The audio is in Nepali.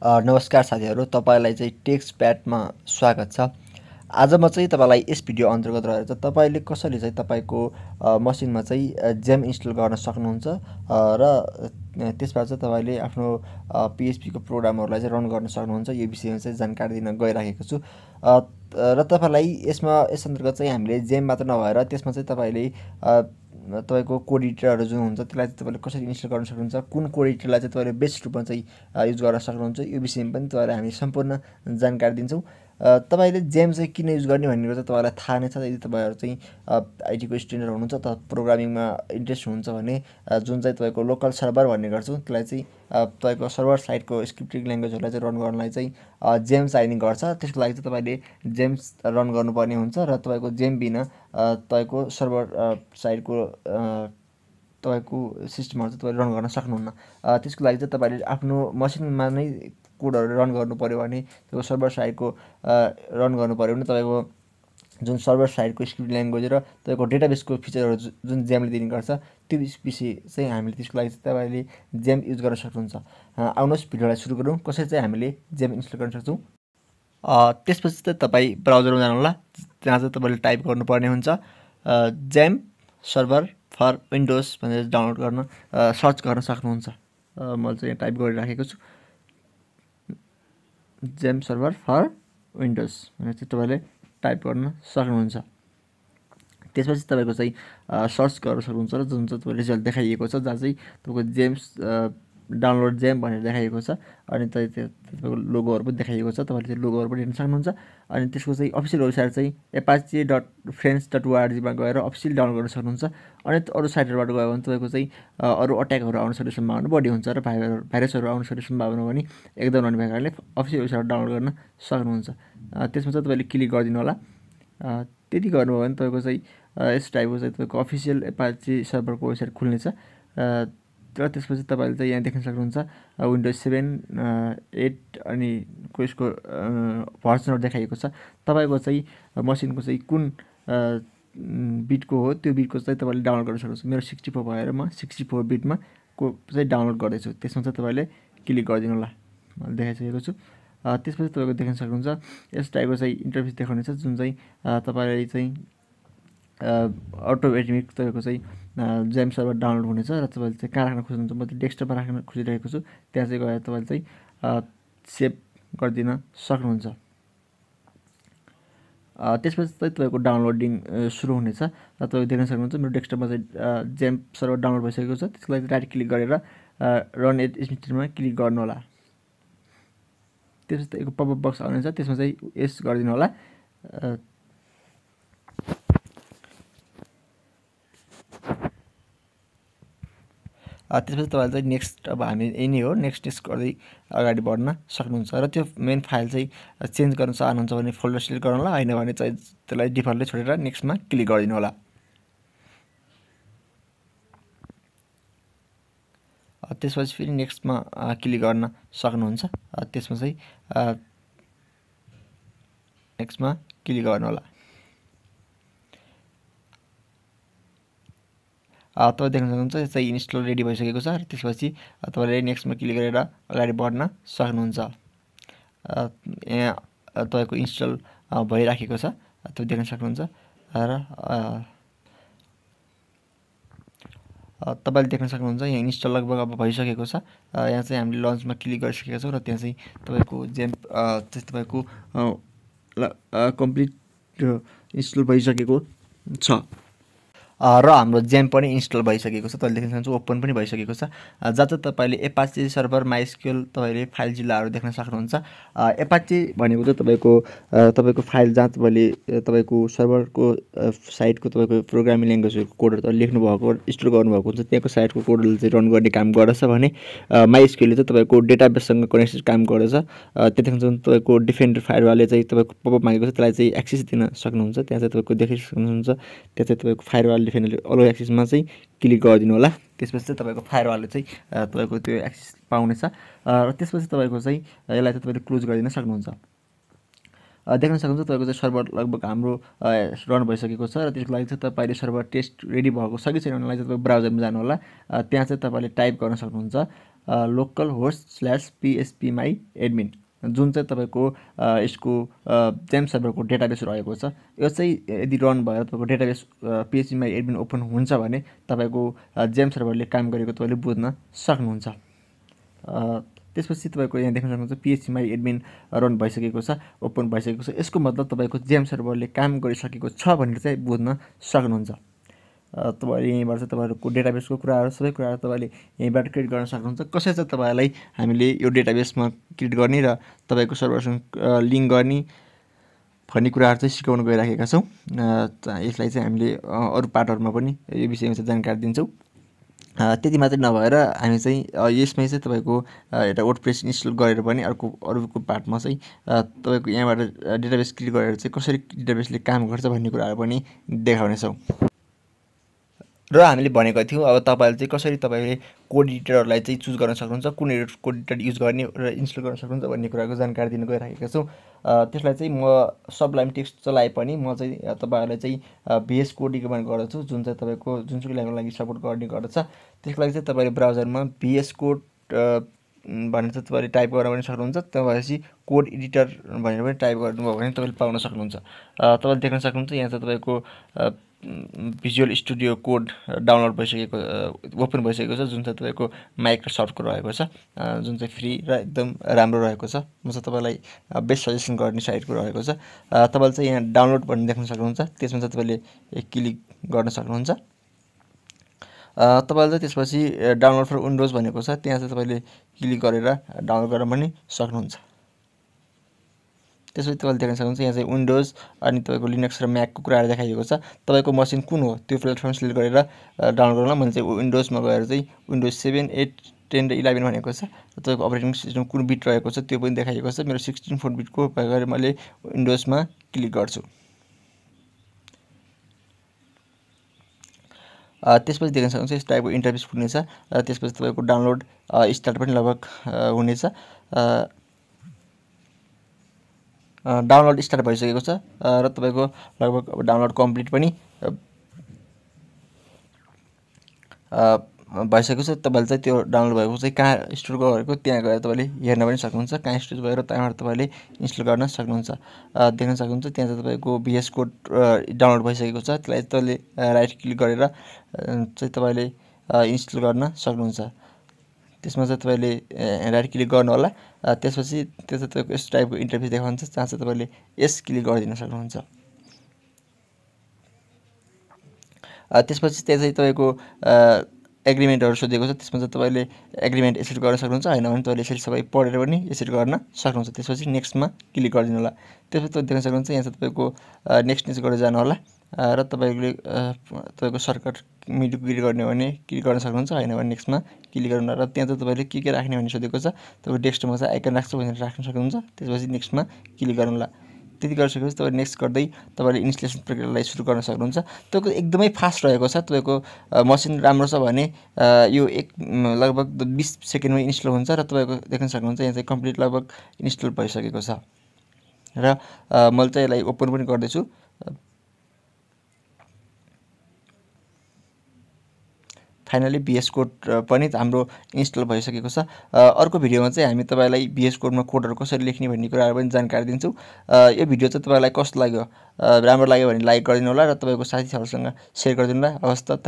नमस्कार साथीहरू, तपाईलाई चाहिँ टेक्सप्याडमा स्वागत छ। आज म चाहिँ तपाईलाई यस भिडियो अन्तर्गत रहेर चाहिँ तपाईले कसरी चाहिँ तपाईको मसिनमा चाहिँ जेम इन्स्टल गर्न सक्नुहुन्छ र त्यसबाट चाहिँ तपाईले आफ्नो PHP को प्रोग्रामहरुलाई चाहिँ रन गर्न सक्नुहुन्छ। यो विषयमा चाहिँ जानकारी दिन गइराखेको छु। र तपाईलाई यस अन्तर्गत चाहिँ हामीले जेम मात्र नभएर त्यसमा चाहिँ तपाईले तपाईको कोड एडिटरहरु जुन हुन्छ त्यसलाई चाहिँ तपाईले कसरी इन्स्टल गर्न सक्नुहुन्छ, कुन कोड एडिटरलाई चाहिँ तपाईले बेस्ट रूपमा चाहिँ युज गर्न सक्नुहुन्छ, यो विषयमा पनि तपाईलाई हामी सम्पूर्ण जानकारी दिन्छौँ। तपाईले जेम चाहिँ किन युज गर्ने भन्ने कुरा चाहिँ तपाईलाई थाहा नै छ। यदि तपाईहरु चाहिँ आईटी को स्टुडेन्ट हुनुहुन्छ त प्रोग्रामिङमा इन्ट्रेस्ट हुनुहुन्छ भने जुन चाहिँ तपाईको लोकल सर्भर भन्ने गर्छौं त्यसलाई चाहिँ तपाईको सर्भर साइडको स्क्रिप्टिङ ल्याङ्ग्वेजहरुलाई चाहिँ रन गर्नलाई चाहिँ जेम चाहिने गर्छ। त्यसको लागि चाहिँ तपाईले जेम रन गर्नुपर्ने हुन्छ र तपाईको जेम बिना तपाईको सर्भर साइडको तपाईको सिस्टमहरु चाहिँ तपाईले रन गर्न सक्नुहुन्न। त्यसको लागि चाहिँ तपाईले आफ्नो मसिनमा नै कोडहरु रन गर्नु पर्यो भने त्यो सर्भर साइडको रन गर्नु पर्यो भने तपाईको जुन सर्भर साइडको स्क्रिप्टिङ ल्याङ्ग्वेज र तपाईको डेटाबेसको फिचरहरु जुन जेमले दिने गर्छ त्यो विषय चाहिँ हामीले त्यसको लागि चाहिँ तपाईले जेम युज गर्न सक्नुहुन्छ। आउनुहोस् भिडियोलाई सुरु गरौँ। कसरी चाहिँ हामीले जेम इन्स्टल गर्न सक्छौं। त्यसपछि चाहिँ तपाई ब्राउजरमा जानु होला। त्यहाँ चाहिँ तपाईले टाइप गर्नुपर्ने हुन्छ जेम सर्भर फर विन्डोज भनेर डाउनलोड गर्न सर्च गर्न सक्नुहुन्छ। मैले चाहिँ यहाँ टाइप गरिराखेको छु जेम सर्भर फर विन्डोज भनेर चाहिँ तपाईले टाइप गर्न सक्नुहुन्छ। त्यसपछि तपाईको चाहिँ सर्च गर्न सक्नुहुन्छ र जुन चाहिँ तपाईले रिजल्ट देखाइएको छ जहाँ चाहिँ तपाईको जेम्स डाउनलोड जेम भनेर देखाइएको छ अनि तपाईको लोगोहरु पनि देखाइएको छ। तपाईले त्यो लोगोहरु पनि हेर्न सक्नुहुन्छ। अनि त्यसको चाहिँ अफिसियल वेबसाइट चाहिँ apache.friends.org मा गएर अफिसियल डाउनलोड गर्न सक्नुहुन्छ। अनि अरु साइटहरुबाट गयो भने तपाईको चाहिँ अरु अट्याकहरु आउन सक्ने सम्भावना बढी हुन्छ र भाइरसहरु आउन सक्ने सम्भावना पनि एकदम रहने भएको कारणले अफिसियल वेबसाइट डाउनलोड गर्न सक्नुहुन्छ। त्यसमा चाहिँ तपाईले क्लिक गर्दिनु होला। त्यति गर्नुभयो भने तपाईको चाहिँ यस टाइपको चाहिँ तपाईको अफिसियल एपाचे सर्भरको वेबसाइट खुल्नेछ। र त्यसपछि तपाईले चाहिँ यहाँ देख्न सक्नुहुन्छ विन्डोज 7 8 अनि यसको भर्जनहरु देखाइएको छ। तपाईको चाहिँ मसिनको चाहिँ कुन बिटको हो त्यो बिटको चाहिँ तपाईले डाउनलोड गर्न सक्नुहुन्छ। मेरो 64 भएर म 64 बिटमा को चाहिँ डाउनलोड गर्दै छु। त्यसमा चाहिँ तपाईले क्लिक गर्दिनु होला। मैले देखाइसकेको छु। त्यसपछि तपाईको देख्न सक्नुहुन्छ यस टाइपको चाहिँ इन्टरफेस देखाउनेछ जुन चाहिँ तपाईले चाहिँ अटोमेटिक तपाईको चाहिँ जेम सर्भर डाउनलोड हुनेछ र तपाईले चाहिँ कहाँ राख्न खोज्नुहुन्छ। म चाहिँ डेस्कटपमा राख्न खोजिरहेको छु। त्यहाँ चाहिँ गएर तपाईले चाहिँ सेभ गर्दिन सक्नुहुन्छ। त्यसपछि चाहिँ तपाईको डाउनलोडिङ सुरु हुनेछ र तपाईले देख्न सक्नुहुन्छ मेरो डेस्कटपमा चाहिँ जेम सर्भर डाउनलोड भइसकेको छ। त्यसको लागि राइट क्लिक गरेर रन एट इन्स्टलमा क्लिक गर्नु होला। त्यसपछि एक पपअप बक्स आउनेछ। त्यसमा चाहिँ यस गर्दिनु होला। त्यसपछि तपाईले चाहिँ नेक्स्ट अब हामी यही नै हो नेक्स्ट गर्दै अगाडि बढ्न सक्नुहुन्छ। र त्यो मेन फाइल चाहिँ चेन्ज गर्न चाहनुहुन्छ भने फोल्डर सिलेक्ट गर्नु होला, हैन भने चाहिँ त्यसलाई डिफल्टले छोडेर नेक्स्टमा क्लिक गरिदिनु होला। त्यसपछि फेरि नेक्स्टमा क्लिक गर्न सक्नुहुन्छ। त्यसमा चाहिँ नेक्स्टमा क्लिक गर्नु होला। तपाईले देख्न सक्नुहुन्छ यो चाहिँ इन्स्टल रेडी भइसकेको छ र त्यसपछि तपाईले नेक्स्टमा क्लिक गरेर अगाडि बढ्न सक्नुहुन्छ। यहाँ तपाईको इन्स्टल भइराखेको छ तपाईले देख्न सक्नुहुन्छ र तपाईले देख्न सक्नुहुन्छ यहाँ इन्स्टल लगभग अब भइसकेको छ। यहाँ चाहिँ हामीले लन्चमा क्लिक गरिसकेका छौं र त्यहाँ चाहिँ तपाईको जेम चाहिँ तपाईको कम्प्लिट इन्स्टल भइसकेको छ र हाम्रो जेम पनि इन्स्टल भइसकेको छ। तपाईले देख्न सक्नुहुन्छ ओपन पनि भइसकेको छ। जहाँ चाहिँ तपाईले एपाचे सर्भर माइस्क्यूएल तपाईले फाइल जिल्लाहरु देख्न सक्नुहुन्छ। एपाचे भनेको चाहिँ तपाईको फाइल जहाँ तपाईले तपाईको सर्भरको साइटको तपाईको प्रोग्रामिङ ल्याङ्ग्वेजको कोडहरु तपाईले लेख्नु भएको इन्स्टल गर्नु भएको हुन्छ त्यहाँको साइटको कोडहरुले चाहिँ रन गर्ने काम गर्दछ भने माइस्क्यूएल चाहिँ तपाईको डेटाबेससँग कनेक्टेड काम गर्दछ। त्यहाँ देख्न सक्नुहुन्छ तपाईको डिफेन्डर फायरवालले चाहिँ तपाईको पपअप मागेको छ त्यसलाई चाहिँ एक्सेस दिन सक्नुहुन्छ। त्यहाँ चाहिँ तपाईको देखि सक्नुहुन्छ त्यहाँ चाहिँ तपाईको फायरवाल डिफेन्डरले अलो एक्सेसमा चाहिँ क्लिक गरिदिनु होला। त्यसपछि चाहिँ तपाईको फायरवालले चाहिँ तपाईको त्यो एक्सेस पाउनेछ र त्यसपछि तपाईको चाहिँ यसलाई चाहिँ तपाईले क्लोज गरिदिन सक्नुहुन्छ। देख्न सक्नुहुन्छ तपाईको चाहिँ सर्भर लगभग हाम्रो रन भइसकेको छ र त्यसको लागि चाहिँ तपाईले सर्भर टेस्ट रेडी भएको छ कि छैन भन्नेलाई चाहिँ तपाईको ब्राउजरमा जानु होला। त्यहाँ चाहिँ तपाईले टाइप गर्न सक्नुहुन्छ localhost/phpMyAdmin जुन चाहिँ तपाईँको यसको XAMPP सर्भरको डेटाबेस रहेको छ। यो चाहिँ यदि रन भएर तपाईँको डेटाबेस phpMyAdmin ओपन हुन्छ भने तपाईँको XAMPP सर्भरले काम गरेको तपाईँले बुझ्न सक्नुहुन्छ। त्यसपछि तपाईँको यहाँ देख्न सक्नुहुन्छ phpMyAdmin रन भइसकेको छ, ओपन भइसकेको छ। यसको मतलब तपाईँको XAMPP सर्भरले काम गरिसकेको छ भनेर चाहिँ बुझ्न सक्नुहुन्छ। तपाईँले यहीँबाट चाहिँ तपाईँहरूको डेटाबेसको कुराहरू सबै कुराहरू तपाईँले यहीँबाट क्रिएट गर्न सक्नुहुन्छ। कसरी चाहिँ तपाईँलाई हामीले यो डेटाबेसमा क्रिएट गर्ने र तपाईँको सर्भरसँग लिङ्क गर्ने भन्ने कुराहरू चाहिँ सिकाउन गइराखेका छौँ। यसलाई चाहिँ हामीले अरू पार्टहरूमा पनि यो विषयमा चाहिँ जानकारी दिन्छौँ। त्यति मात्रै नभएर हामी चाहिँ यसमै चाहिँ तपाईँको एउटा वर्डप्रेस इन्स्टल गरेर पनि अरूको पार्टमा चाहिँ तपाईँको यहाँबाट डेटाबेस क्रिएट गरेर चाहिँ कसरी डेटाबेसले काम गर्छ भन्ने कुराहरू पनि देखाउनेछौँ। र हामीले भनेको थियौँ अब तपाईँले चाहिँ कसरी तपाईँले कोड एडिटरहरूलाई चाहिँ चुज गर्न सक्नुहुन्छ, कुन कोड एडिटर युज गर्ने र इन्स्टल गर्न सक्नुहुन्छ भन्ने कुराको जानकारी दिन गइराखेका छौँ। त्यसलाई चाहिँ म सबलाइन टेक्स्ट चलाए पनि म चाहिँ तपाईँहरूलाई चाहिँ VS कोड रिकमेन्ड गर्दछु, जुन चाहिँ तपाईँको जुनसुकै ल्याङ्ग्वेजको लागि सपोर्ट गर्ने गर्दछ। त्यसको लागि चाहिँ तपाईँले ब्राउजरमा VS कोड भनेर चाहिँ तपाईँले टाइप गर्न पनि सक्नुहुन्छ। त्यसपछि कोड एडिटर भनेर पनि टाइप गर्नुभयो भने तपाईँले पाउन सक्नुहुन्छ। तपाईँले देख्न सक्नुहुन्छ यहाँ चाहिँ तपाईँको भिजुअल स्टुडियो कोड डाउनलोड भइसकेको ओपन भइसकेको छ, जुन चाहिँ तपाईँको माइक्रोसफ्टको रहेको छ, जुन चाहिँ फ्री र एकदम राम्रो रहेको छ। म चाहिँ तपाईँलाई बेस्ट सजेसन गर्ने साइटको रहेको छ। तपाईँले चाहिँ यहाँ डाउनलोड भन्ने देख्न सक्नुहुन्छ, त्यसमा चाहिँ तपाईँले क्लिक गर्न सक्नुहुन्छ। तपाईँले चाहिँ त्यसपछि डाउनलोड फर विन्डोज भनेको छ, त्यहाँ चाहिँ तपाईँले क्लिक गरेर डाउनलोड गर्न पनि सक्नुहुन्छ। त्यसपछि तपाईँले देख्न सक्नुहुन्छ यहाँ चाहिँ विन्डोज अनि तपाईँको लिनक्स र म्याकको कुराहरू देखाइएको छ। तपाईँको मसिन कुन हो त्यो प्लेटफर्म सिलेक्ट गरेर डाउनलोड गर्नुलाई मैले चाहिँ विन्डोजमा गएर चाहिँ विन्डोज 7, 8, 10 र 11 भनेको छ। तपाईँको अपरेटिङ सिस्टम कुन बिट रहेको छ त्यो पनि देखाइएको छ। मेरो 64 बिटको भएर मैले विन्डोजमा क्लिक गर्छु। त्यसपछि देख्न सक्नुहुन्छ यस टाइपको इन्टरफेस खुल्नेछ। त्यसपछि तपाईँको डाउनलोड स्टार्ट पनि लगभग हुनेछ। डाउनलोड स्टार्ट भइसकेको छ र तपाईँको लगभग अब डाउनलोड कम्प्लिट पनि भइसकेको छ। तपाईँले चाहिँ त्यो डाउनलोड भएको चाहिँ कहाँ स्टोर गरेको त्यहाँ गएर तपाईँले हेर्न पनि सक्नुहुन्छ, कहाँ स्टोर भएर त्यहाँबाट तपाईँले इन्स्टल गर्न सक्नुहुन्छ। देख्न सक्नुहुन्छ त्यहाँ चाहिँ तपाईँको VS कोड डाउनलोड भइसकेको छ। त्यसलाई तपाईँले राइट क्लिक गरेर चाहिँ तपाईँले इन्स्टल गर्न सक्नुहुन्छ। त्यसमा चाहिँ तपाईँले राइट क्लिक गर्नु होला। त्यसपछि त्यो चाहिँ तपाईँको यस टाइपको इन्टरफेस देखाउँछ, जहाँ चाहिँ तपाईँले यस क्लिक गरिदिन सक्नुहुन्छ। त्यसपछि त्यहाँ चाहिँ तपाईँको एग्रिमेन्टहरू सोधेको छ, त्यसमा चाहिँ तपाईँले एग्रिमेन्ट यसरी गर्न सक्नुहुन्छ, होइन भने तपाईँले यसरी सबै पढेर पनि यसरी गर्न सक्नुहुन्छ। त्यसपछि नेक्स्टमा क्लिक गरिदिनु होला। त्यसपछि तपाईँ देख्न सक्नुहुन्छ यहाँ चाहिँ तपाईँको नेक्स्ट गरेर जानु होला र तपाईँको सर्टकट मिडु क्लिक गर्ने हो भने क्लिक गर्न सक्नुहुन्छ, होइन भने नेक्स्टमा क्लिक गर्नु होला। र त्यहाँ चाहिँ तपाईँले के राख्ने भन्ने सोधेको छ, तपाईँको डेस्कटपमा चाहिँ आइकन राख्छु भनेर राख्न सक्नुहुन्छ। त्यसपछि नेक्स्टमा क्लिक गर्नु होला। त्यति गरिसकेपछि तपाईँले नेक्स्ट गर्दै तपाईँले इन्स्टलेसन प्रक्रियालाई सुरु गर्न सक्नुहुन्छ। तपाईँको एकदमै फास्ट रहेको छ। तपाईँको मसिन राम्रो छ भने यो लगभग 20 सेकेन्डमै इन्स्टल हुन्छ र तपाईँको देख्न सक्नुहुन्छ यहाँ चाहिँ कम्प्लिट लगभग इन्स्टल भइसकेको छ। र मैले चाहिँ यसलाई ओपन पनि गर्दैछु। फाइनली VS कोड पनि हाम्रो इन्स्टल भइसकेको छ। अर्को भिडियोमा चाहिँ हामी तपाईँलाई VS कोडमा कोडहरू कसरी लेख्ने भन्ने कुराहरू पनि जानकारी दिन्छौँ। यो भिडियो चाहिँ तपाईँलाई कस्तो लाग्यो, राम्रो लाग्यो भने लाइक गरिदिनु होला र तपाईँको साथीहरूसँग सेयर गरिदिनु होला। हवस् त।